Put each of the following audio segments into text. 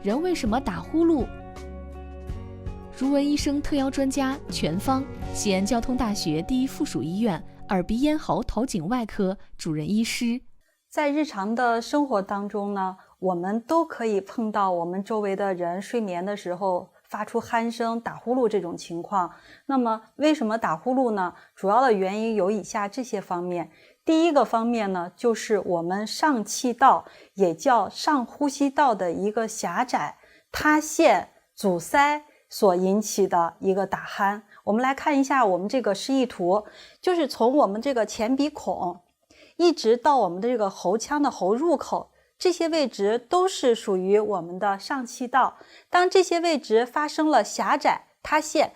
人为什么打呼噜？如文医生特邀专家全芳，西安交通大学第一附属医院耳鼻咽喉头颈外科主任医师。在日常的生活当中呢，我们都可以碰到我们周围的人睡眠的时候发出鼾声、打呼噜这种情况。那么为什么打呼噜呢？主要的原因有以下这些方面。第一个方面呢，就是我们上气道，也叫上呼吸道的一个狭窄、塌陷、阻塞所引起的一个打鼾。我们来看一下我们这个示意图，就是从我们这个前鼻孔一直到我们的这个喉腔的喉入口，这些位置都是属于我们的上气道。当这些位置发生了狭窄、塌陷，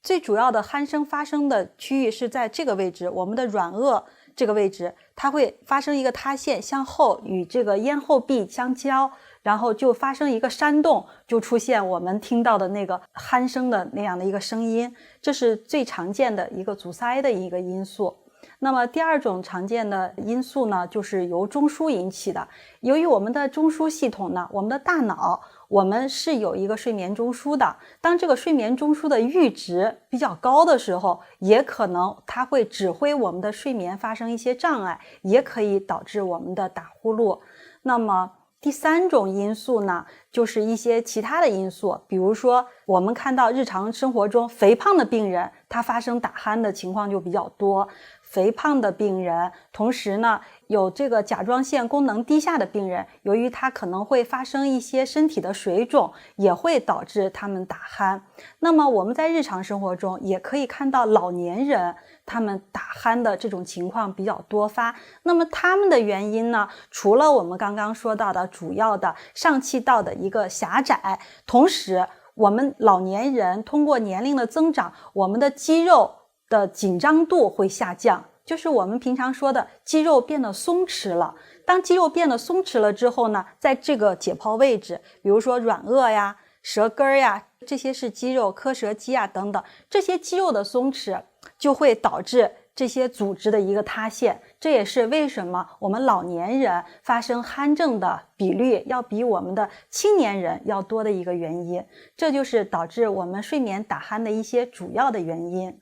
最主要的鼾声发生的区域是在这个位置，我们的软腭这个位置，它会发生一个塌陷，向后与这个咽后壁相交，然后就发生一个山洞，就出现我们听到的那个鼾声的那样的一个声音，这是最常见的一个阻塞的一个因素。那么第二种常见的因素呢，就是由中枢引起的。由于我们的中枢系统呢，我们的大脑，我们是有一个睡眠中枢的。当这个睡眠中枢的阈值比较高的时候，也可能它会指挥我们的睡眠发生一些障碍，也可以导致我们的打呼噜。那么第三种因素呢，就是一些其他的因素，比如说我们看到日常生活中肥胖的病人，他发生打鼾的情况就比较多。肥胖的病人，同时呢，有这个甲状腺功能低下的病人，由于他可能会发生一些身体的水肿，也会导致他们打鼾。那么我们在日常生活中也可以看到老年人他们打鼾的这种情况比较多发。那么他们的原因呢，除了我们刚刚说到的主要的上气道的一个狭窄，同时我们老年人通过年龄的增长，我们的肌肉的紧张度会下降，就是我们平常说的肌肉变得松弛了。当肌肉变得松弛了之后呢，在这个解剖位置，比如说软腭呀、舌根呀，这些是肌肉，颌舌肌啊等等，这些肌肉的松弛就会导致这些组织的一个塌陷。这也是为什么我们老年人发生鼾症的比率要比我们的青年人要多的一个原因，这就是导致我们睡眠打鼾的一些主要的原因。